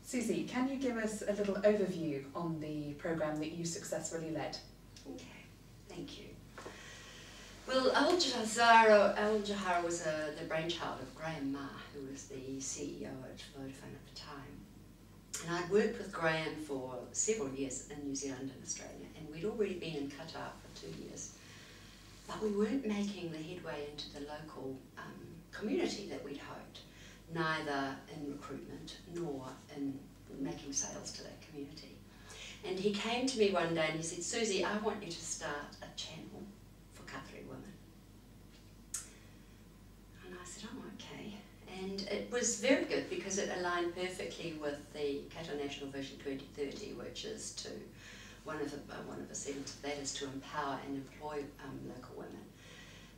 Susie, can you give us a little overview on the programme that you successfully led? Okay, thank you. Well, Al Johara was the brainchild of Graham Ma, who was the CEO at Vodafone at the time. And I'd worked with Graham for several years in New Zealand and Australia, and we'd already been in Qatar for 2 years. But we weren't making the headway into the local community that we'd hoped, neither in recruitment nor in making sales to that community. And he came to me one day and he said, Susie, I want you to start a channel for Qatari women. And I said, oh, okay. And it was very good because it aligned perfectly with the Qatar National Vision 2030, which is to, one of the segments of that is to empower and employ local women.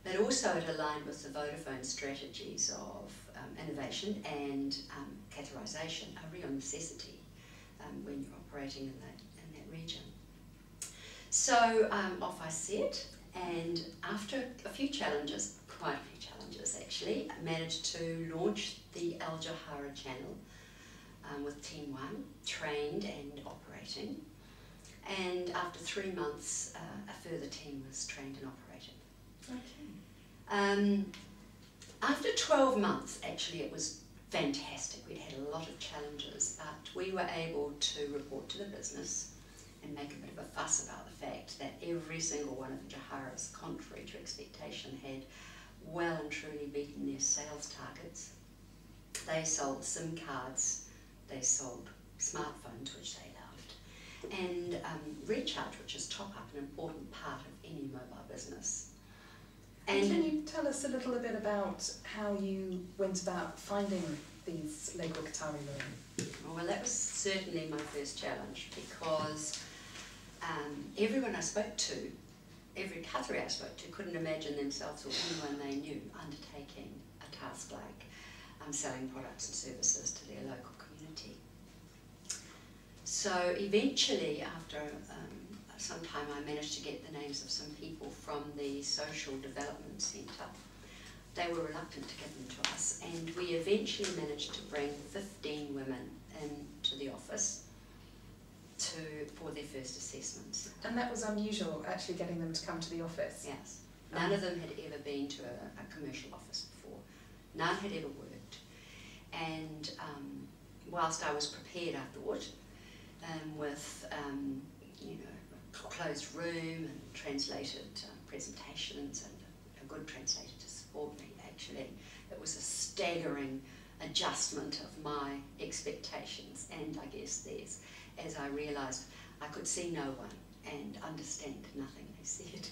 But also it aligned with the Vodafone strategies of innovation and Qatarisation, a real necessity when you're operating in that region. So off I set, and after a few challenges, quite a few challenges actually, I managed to launch the Al Johara channel with Team 1, trained and operating. And after 3 months, a further team was trained and operated. Okay. After 12 months, actually, it was fantastic. We'd had a lot of challenges, but we were able to report to the business and make a bit of a fuss about the fact that every single one of the Joharas, contrary to expectation, had well and truly beaten their sales targets. They sold SIM cards, they sold smartphones, which they loved, and recharge, which is top up, an important part of any mobile business. And can you tell us a little bit about how you went about finding these local Qatari women? Well, that was certainly my first challenge, because everyone I spoke to, every Qatari I spoke to, couldn't imagine themselves or anyone they knew undertaking a task like selling products and services to their local community. So eventually, after some time, I managed to get the names of some people from the Social Development Centre. They were reluctant to give them to us, and we eventually managed to bring 15 women into the office for their first assessments. And that was unusual, actually getting them to come to the office? Yes. None of them had ever been to a commercial office before. None had ever worked. And whilst I was prepared, I thought, with you know, a closed room and translated presentations and a good translator to support me, actually, it was a staggering adjustment of my expectations and I guess theirs, as I realised I could see no one and understand nothing they said.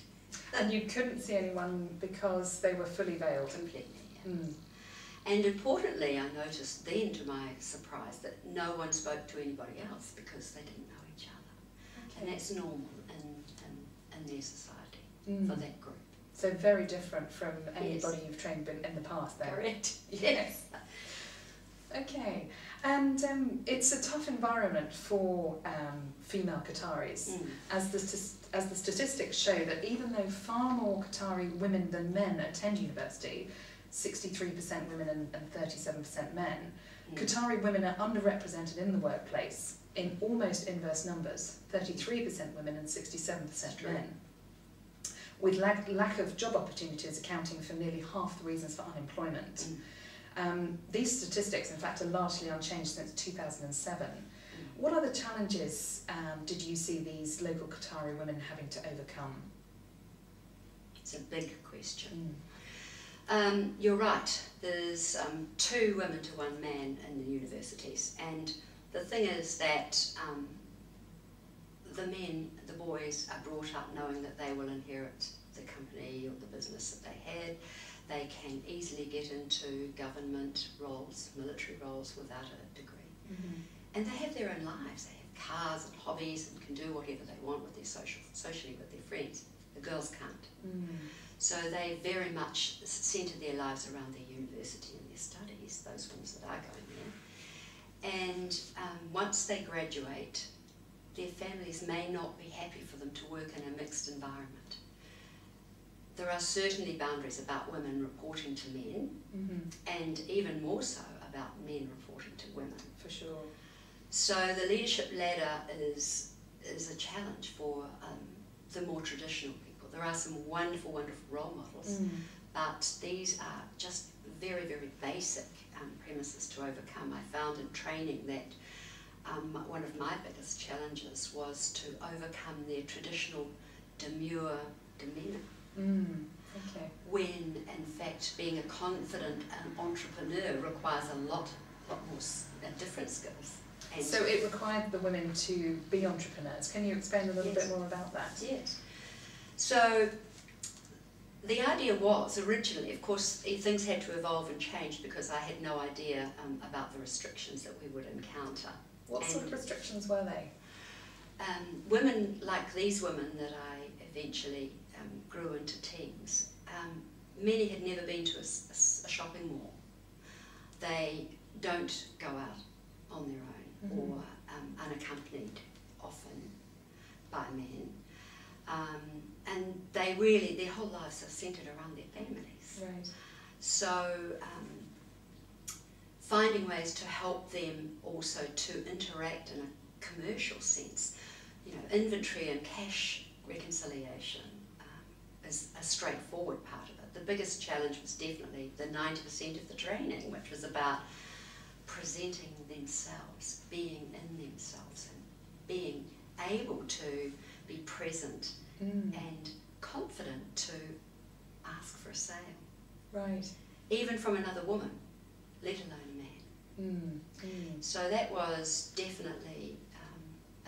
And you couldn't see anyone because they were fully veiled? Completely, yeah. And importantly, I noticed then, to my surprise, that no one spoke to anybody else because they didn't know each other. Okay. And that's normal in their society for that group. So very different from anybody you've trained in the past then? Correct, yes. Okay, and it's a tough environment for female Qataris, as the statistics show that even though far more Qatari women than men attend university, 63% women and 37% men, Qatari women are underrepresented in the workplace in almost inverse numbers, 33% women and 67% men, with lack of job opportunities accounting for nearly half the reasons for unemployment. These statistics, in fact, are largely unchanged since 2007. What other challenges did you see these local Qatari women having to overcome? It's a big question. You're right, there's 2 women to 1 man in the universities, and the thing is that the men, the boys, are brought up knowing that they will inherit the company or the business that they had. They can easily get into government roles, military roles, without a degree. And they have their own lives. They have cars and hobbies and can do whatever they want with their socially with their friends. The girls can't. So they very much centre their lives around their university and their studies, those ones that are going there. And once they graduate, their families may not be happy for them to work in a mixed environment. There are certainly boundaries about women reporting to men, and even more so about men reporting to women. For sure. So the leadership ladder is a challenge for the more traditional people. There are some wonderful, wonderful role models, but these are just very, very basic premises to overcome. I found in training that one of my biggest challenges was to overcome their traditional demure demeanour. Okay. When, in fact, being a confident entrepreneur requires a lot more different skills. And so it required the women to be entrepreneurs. Can you explain a little bit more about that? Yes. So the idea was originally, of course, things had to evolve and change because I had no idea about the restrictions that we would encounter. What sort of restrictions were they? Women like these women that I eventually grew into teams, many had never been to a shopping mall. They don't go out on their own or unaccompanied often by men. And they really, their whole lives are centred around their families. Right. So finding ways to help them also to interact in a commercial sense, you know, inventory and cash reconciliation is a straightforward part of it. The biggest challenge was definitely the 90% of the training, which was about presenting themselves, being in themselves, and being able to be present and confident to ask for a sale. Right. Even from another woman, let alone a man. So that was definitely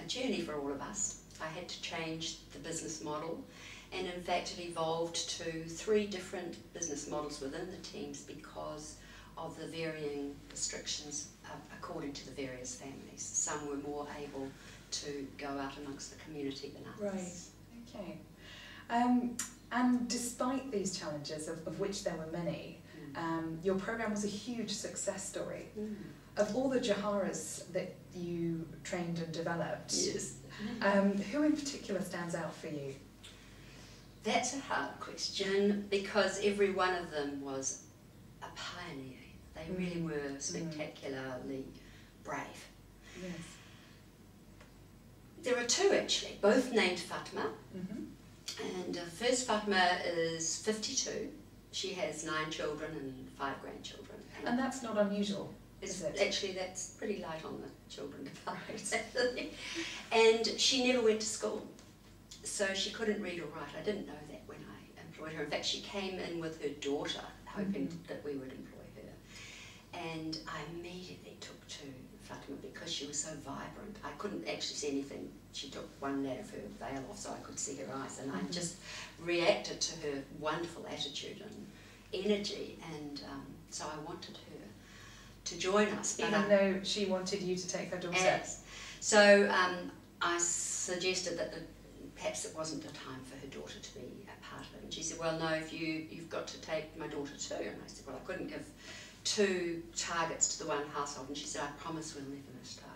a journey for all of us. I had to change the business model, and in fact it evolved to 3 different business models within the teams because of the varying restrictions according to the various families. Some were more able to go out amongst the community than others. Right, okay. And despite these challenges, of which there were many, your program was a huge success story. Of all the Joharas that you trained and developed, yes. Who in particular stands out for you? That's a hard question because every one of them was a pioneer. They really were spectacularly brave. Yes. There are 2 actually, both named Fatma. And first Fatma is 52. She has 9 children and 5 grandchildren. And that's not unusual, is it? Actually, that's pretty light on the children department. And she never went to school, so she couldn't read or write. I didn't know that when I employed her. In fact, she came in with her daughter, hoping that we would employ her. And I immediately took to Fatima because she was so vibrant. I couldn't actually see anything. She took one layer of her veil off so I could see her eyes, and I just reacted to her wonderful attitude and energy, and so I wanted her to join us. Even though she wanted you to take her daughter? Yes. So I suggested that perhaps it wasn't the time for her daughter to be a part of it, and she said, well, no, if you've got to take my daughter too. And I said, well, I couldn't give 2 targets to the one household, and she said, I promise we'll never miss target.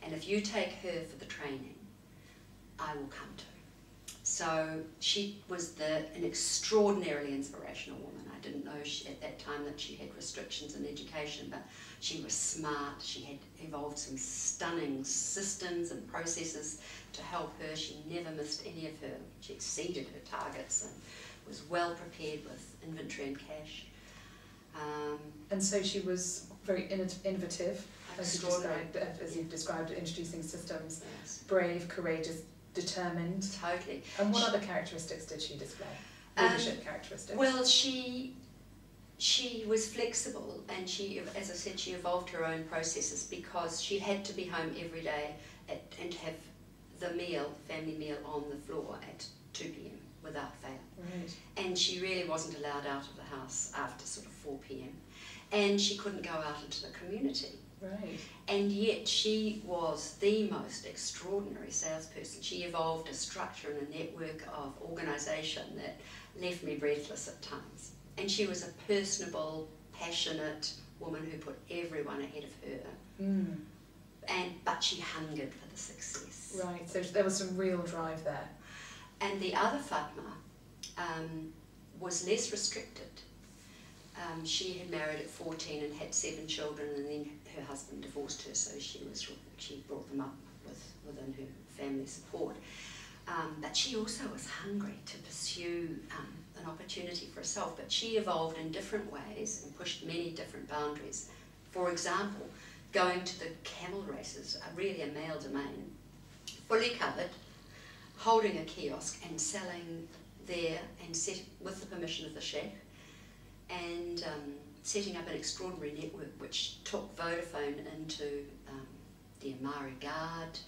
And if you take her for the training, I will come too. So she was an extraordinarily inspirational woman. I didn't know at that time that she had restrictions in education, but she was smart. She had evolved some stunning systems and processes to help her. She never missed any of her. She exceeded her targets and was well prepared with inventory and cash. And so she was very innovative, as you've described, introducing systems, yes. Brave, courageous, determined. Totally. And what other characteristics did she display? Leadership characteristics? Well, she was flexible, and she, as I said, she evolved her own processes because she had to be home every day and have the family meal on the floor at 2 p.m. without fail. Right. And she really wasn't allowed out of the house after sort of 4 p.m. And she couldn't go out into the community. Right. And yet she was the most extraordinary salesperson. She evolved a structure and a network of organisation that left me breathless at times. And she was a personable, passionate woman who put everyone ahead of her. But she hungered for the success. Right, so there was some real drive there. And the other Fatma was less restricted. She had married at 14 and had 7 children, and then her husband divorced her, so she brought them up within her family support. But she also was hungry to pursue an opportunity for herself, but she evolved in different ways and pushed many different boundaries. For example, going to the camel races, really a male domain, fully covered, holding a kiosk and selling there, and with the permission of the chef, and setting up an extraordinary network which took Vodafone into the Amari Guard,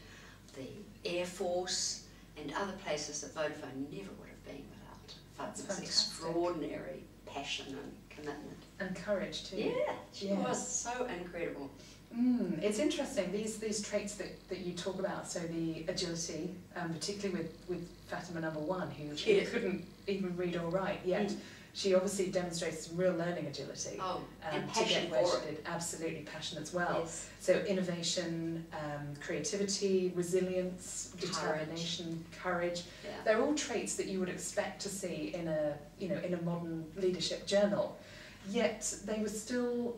the Air Force, and other places that Vodafone never would have been without Fatma's extraordinary passion and commitment. And courage too. Yeah, she was so incredible. It's interesting, these traits that you talk about, so the agility, particularly with Fatima #1, who couldn't even read or write, yet she obviously demonstrates real learning agility. And to get where for she did. Absolutely passion as well. Yes. So innovation, creativity, resilience, determination, courage. Yeah. They're all traits that you would expect to see in a modern leadership journal. Yet they were still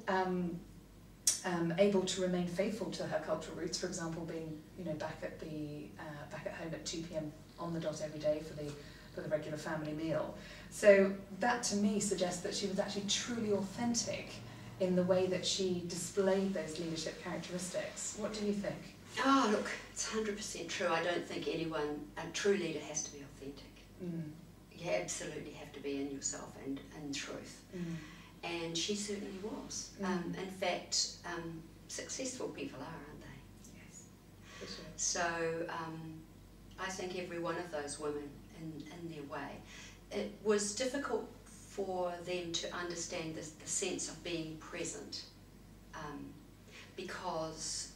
able to remain faithful to her cultural roots. For example, being back at home at 2 p.m. on the dot every day for the regular family meal. So that to me suggests that she was actually truly authentic in the way that she displayed those leadership characteristics. What do you think? Oh, look, it's 100% true. I don't think a true leader has to be authentic. You absolutely have to be in yourself and in truth. And she certainly was. In fact, successful people are, aren't they? Yes, for sure. So I think every one of those women in their way, it was difficult for them to understand the sense of being present, because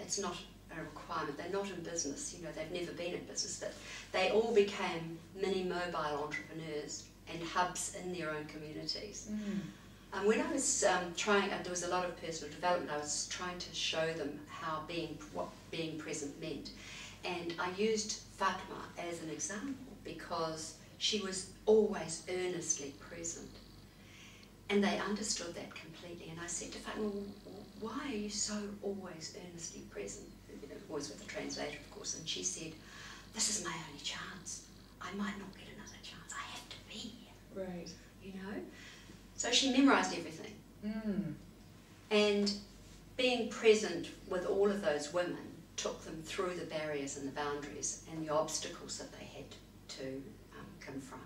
it's not a requirement. They're not in business, they've never been in business, but they all became mini mobile entrepreneurs and hubs in their own communities. When I was there was a lot of personal development. I was trying to show them what being present meant, and I used Fatma as an example because she was always earnestly present, and they understood that completely. And I said to Fatma, "Why are you so always earnestly present?" Always with the translator, of course. And she said, "This is my only chance. I might not get another chance. I have to be here." Right. So she memorised everything. And being present with all of those women took them through the barriers and the boundaries and the obstacles that they had to confront.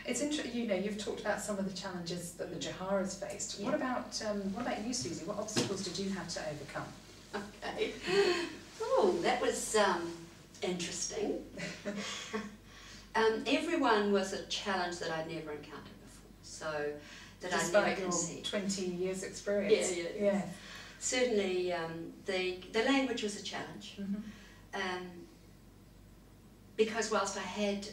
It's interesting. You've talked about some of the challenges that the Joharas faced. Yeah. What about you, Susie? What obstacles did you have to overcome? Okay. Oh, that was interesting. Everyone was a challenge that I'd never encountered before, so that I never conceived. 20 years experience. Yeah. Certainly, the language was a challenge, because whilst I had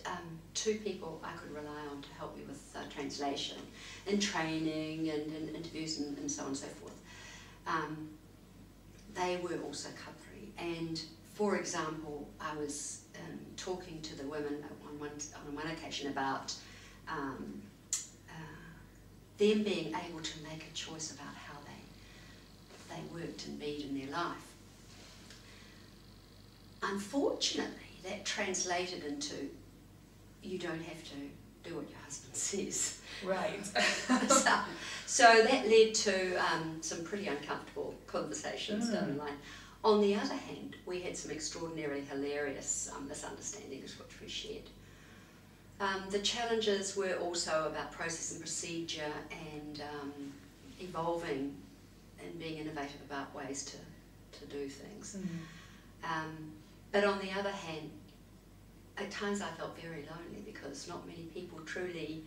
two people I could rely on to help me with translation and training and interviews and so on and so forth, they were also Qatari. And for example, I was talking to the women on one occasion about them being able to make a choice about how they worked and beed in their life. Unfortunately, that translated into, you don't have to do what your husband says. Right. So that led to some pretty uncomfortable conversations down the line. On the other hand, we had some extraordinarily hilarious misunderstandings which we shared. The challenges were also about process and procedure and evolving and being innovative about ways to do things. But on the other hand, at times I felt very lonely because not many people truly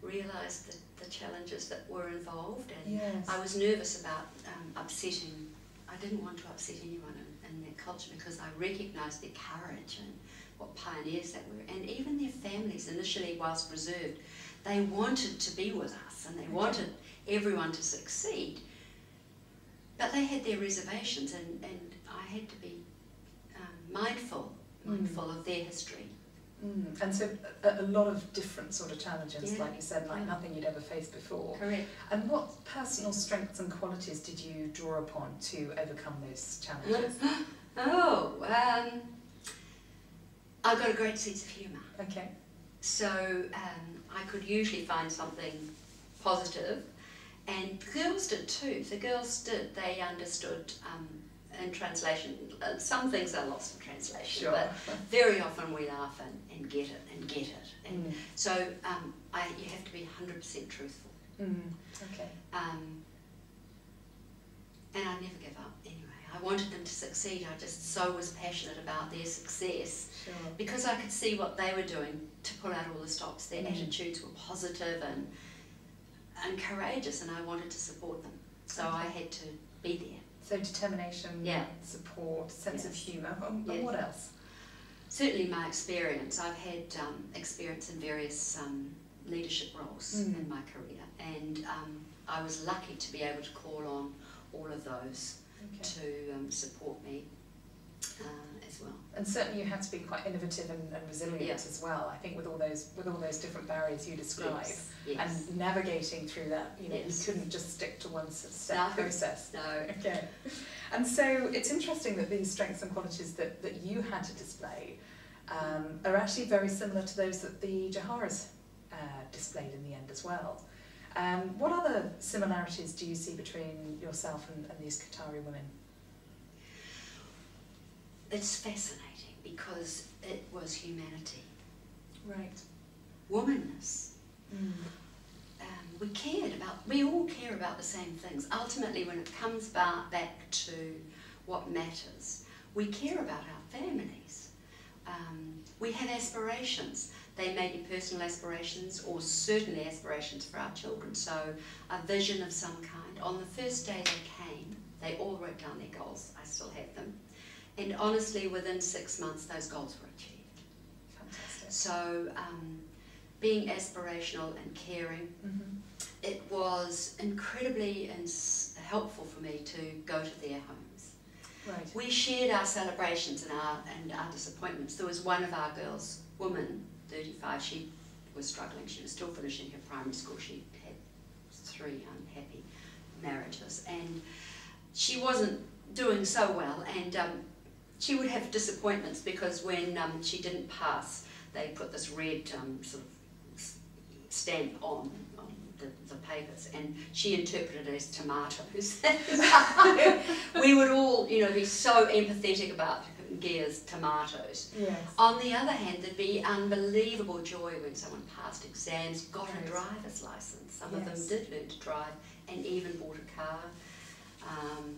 realised the challenges that were involved, and I was nervous about upsetting. I didn't want to upset anyone in that culture because I recognised their courage and what pioneers they were, and even their families initially, whilst reserved, they wanted to be with us and they wanted everyone to succeed, but they had their reservations, and I had to be mindful of their history And so a lot of different sort of challenges, Yeah. like you said, like nothing you'd ever faced before. Correct. And what personal strengths and qualities did you draw upon to overcome those challenges? I've got a great sense of humour. Okay. So I could usually find something positive, and the girls did too. The girls did. They understood in translation. Some things are lost in translation, Sure. but very often we laugh and get it. And so you have to be 100% truthful. Okay. And I never give up anyway. I wanted them to succeed. I just so was passionate about their success. Sure. Because I could see what they were doing to pull out all the stops. Their attitudes were positive and courageous, and I wanted to support them. So I had to be there. So determination, Yeah. support, sense of humour, and Yes. what else? Certainly my experience. I've had experience in various leadership roles in my career, and I was lucky to be able to call on all of those to support me as well. And certainly you had to be quite innovative and resilient as well. I think with all those different barriers you describe, and navigating through that, you couldn't just stick to one step process. No. Okay. And so it's interesting that these strengths and qualities that you had to display are actually very similar to those that the Joharas displayed in the end as well. What other similarities do you see between yourself and these Qatari women? It's fascinating because it was humanity. Right. Womanness. We all care about the same things. Ultimately, when it comes back to what matters, we care about our families. We have aspirations. They may be personal aspirations or certainly aspirations for our children. So a vision of some kind. On the first day they came, they all wrote down their goals. I still have them. And honestly, within 6 months, those goals were achieved. Fantastic. So being aspirational and caring, it was incredibly helpful for me to go to their homes. Right. We shared our celebrations and our disappointments. There was one of our girls, woman, 35, she was struggling. She was still finishing her primary school. She had 3 unhappy marriages, and she wasn't doing so well, and she would have disappointments because when she didn't pass, they put this red sort of stamp on the papers, and she interpreted it as tomatoes. We would all, be so empathetic about Gear's tomatoes. Yes. On the other hand, there'd be unbelievable joy when someone passed exams, got a driver's license. Some of them did learn to drive and even bought a car.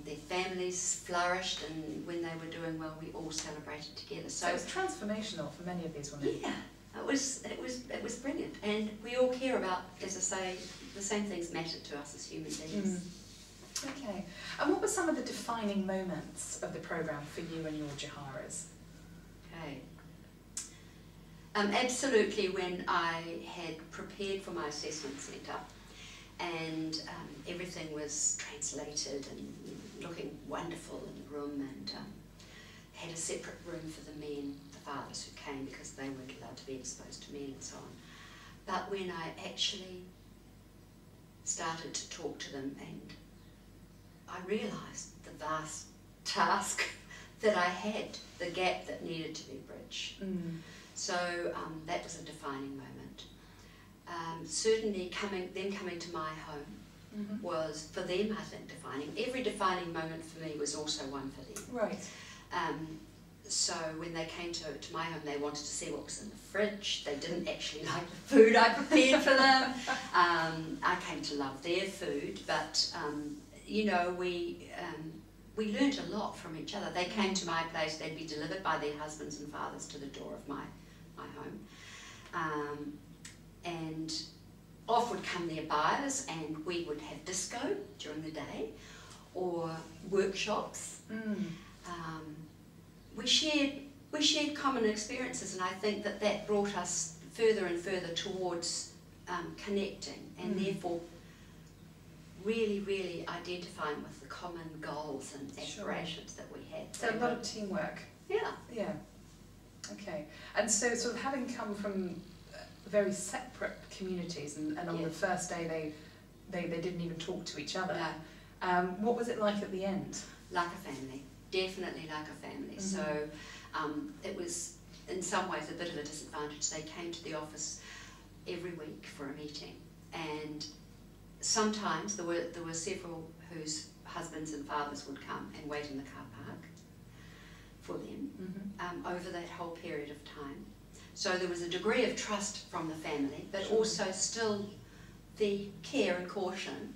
Their families flourished, and when they were doing well, we all celebrated together. So it was transformational for many of these women. Yeah, it was brilliant, and we all care about, as I say, the same things matter to us as human beings. Okay, and what were some of the defining moments of the programme for you and your Joharas? Okay. Absolutely, when I had prepared for my assessment centre, and everything was translated and looking wonderful in the room, and had a separate room for the men, the fathers who came, because they weren't allowed to be exposed to men and so on. But when I actually started to talk to them, and I realised the vast task that I had, the gap that needed to be bridged. So that was a defining moment. Certainly them coming to my home was, for them, I think, defining. Every defining moment for me was also one for them. Right. So when they came to my home, they wanted to see what was in the fridge. They didn't actually like the food I prepared for them. I came to love their food, but we learnt a lot from each other. They came to my place. They'd be delivered by their husbands and fathers to the door of my home, and off would come their buyers, and we would have disco during the day, or workshops. We shared common experiences, and I think that brought us further and further towards connecting, and therefore really, really identifying with the common goals and aspirations that we had. So a lot of teamwork. Yeah. Yeah. Okay, and so sort of having come from very separate communities, and on the first day they didn't even talk to each other. No. What was it like at the end? Like a family, definitely like a family. So it was in some ways a bit of a disadvantage. They came to the office every week for a meeting, and sometimes there were several whose husbands and fathers would come and wait in the car park for them over that whole period of time. So there was a degree of trust from the family, but also still the care and caution.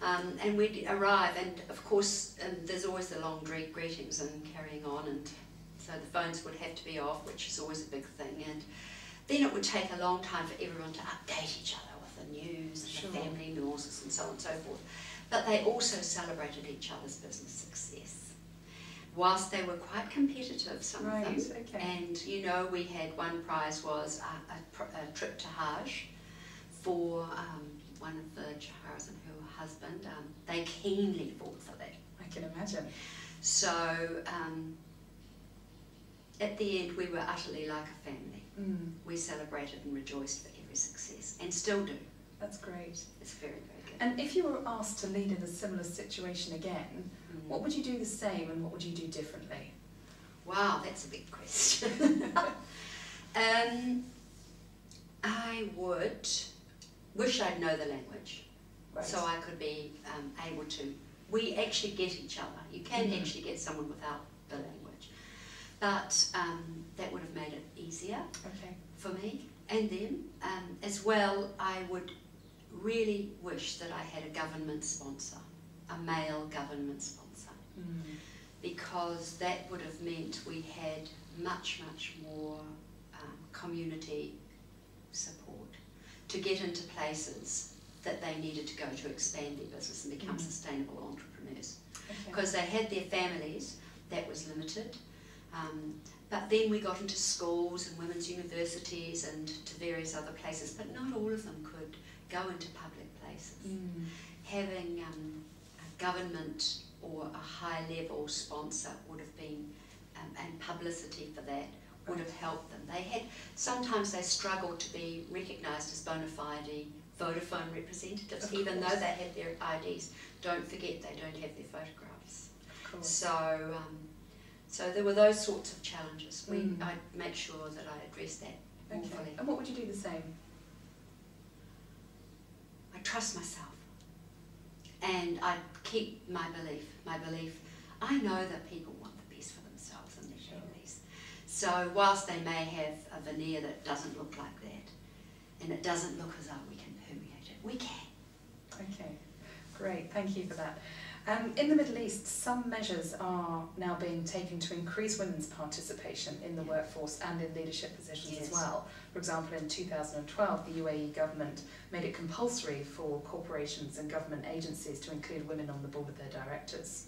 And we'd arrive, and of course there's always the long greetings and carrying on, and so the phones would have to be off, which is always a big thing. And then it would take a long time for everyone to update each other with the news and the family news and so on and so forth. But they also celebrated each other's business success. Whilst they were quite competitive, some of them. Okay. And you know, we had one prize was a trip to Hajj for one of the Joharas and her husband. They keenly fought for that. I can imagine. So at the end we were utterly like a family. We celebrated and rejoiced for every success, and still do. That's great. It's very, very good. And if you were asked to lead in a similar situation again, what would you do the same and what would you do differently? Wow, that's a big question. I would wish I'd know the language, so I could be able to. We actually get each other. You can actually get someone without the language, but that would have made it easier for me and them. As well, I would really wish that I had a government sponsor, a male government sponsor, because that would have meant we had much, much more community support to get into places that they needed to go to expand their business and become sustainable entrepreneurs. Because they had their families, that was limited. But then we got into schools and women's universities and to various other places, but not all of them could go into public places. Having a government or a high-level sponsor would have been, and publicity for that would have helped them. Sometimes they struggled to be recognised as bona fide Vodafone representatives, even though they had their IDs. Don't forget they don't have their photographs. So there were those sorts of challenges. I'd make sure that I addressed that more fully. And what would you do the same? I trust myself, and I keep my belief. I know that people want the best for themselves and their families. So whilst they may have a veneer that doesn't look like that, and it doesn't look as though we can permeate it, we can. Okay, great, thank you for that. In the Middle East, some measures are now being taken to increase women's participation in the workforce and in leadership positions as well. For example, in 2012, the UAE government made it compulsory for corporations and government agencies to include women on the board of their directors.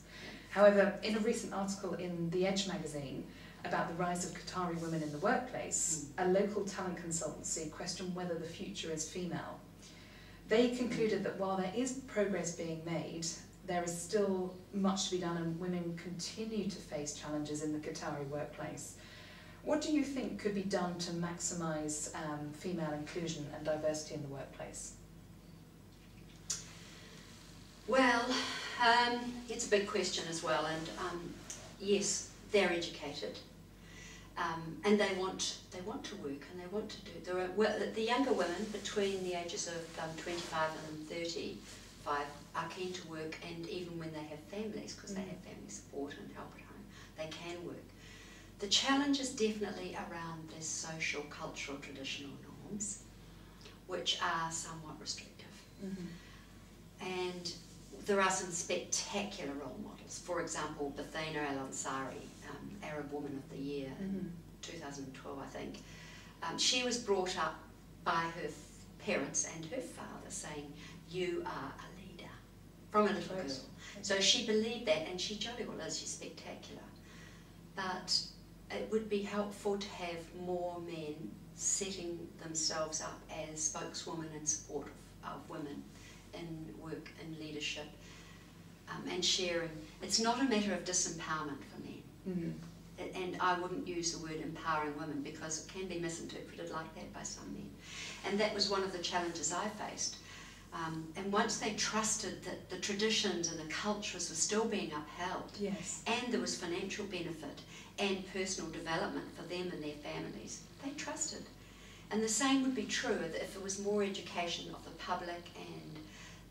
However, in a recent article in The Edge magazine about the rise of Qatari women in the workplace, a local talent consultancy questioned whether the future is female. They concluded that while there is progress being made, there is still much to be done and women continue to face challenges in the Qatari workplace. What do you think could be done to maximise female inclusion and diversity in the workplace? Well, it's a big question as well, and yes, they're educated, and they want to work and they want to do. The younger women between the ages of 25 and 35 are keen to work, and even when they have families, because they have family support and help at home, they can work. The challenge is definitely around the social, cultural, traditional norms, which are somewhat restrictive. And there are some spectacular role models. For example, Bathina Al-Ansari, Arab Woman of the Year in 2012, I think. She was brought up by her parents and her father saying, "You are a leader," from a little girl. So she believed that, and she jolly well is, she's spectacular. But it would be helpful to have more men setting themselves up as spokeswomen in support of women in work and leadership, and sharing. It's not a matter of disempowerment for men. and I wouldn't use the word empowering women because it can be misinterpreted like that by some men. And that was one of the challenges I faced. And once they trusted that the traditions and the cultures were still being upheld, Yes. and there was financial benefit and personal development for them and their families, they trusted. And the same would be true if there was more education of the public and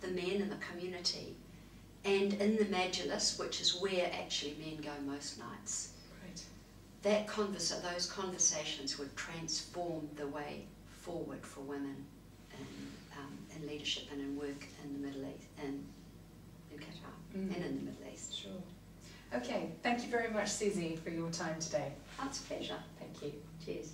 the men in the community, and in the majlis, which is where actually men go most nights. Right. Those conversations would transform the way forward for women in leadership and in work in the Middle East, in Qatar and in the Middle East. Sure. Okay, thank you very much, Susie, for your time today. It's a pleasure. Thank you. Cheers.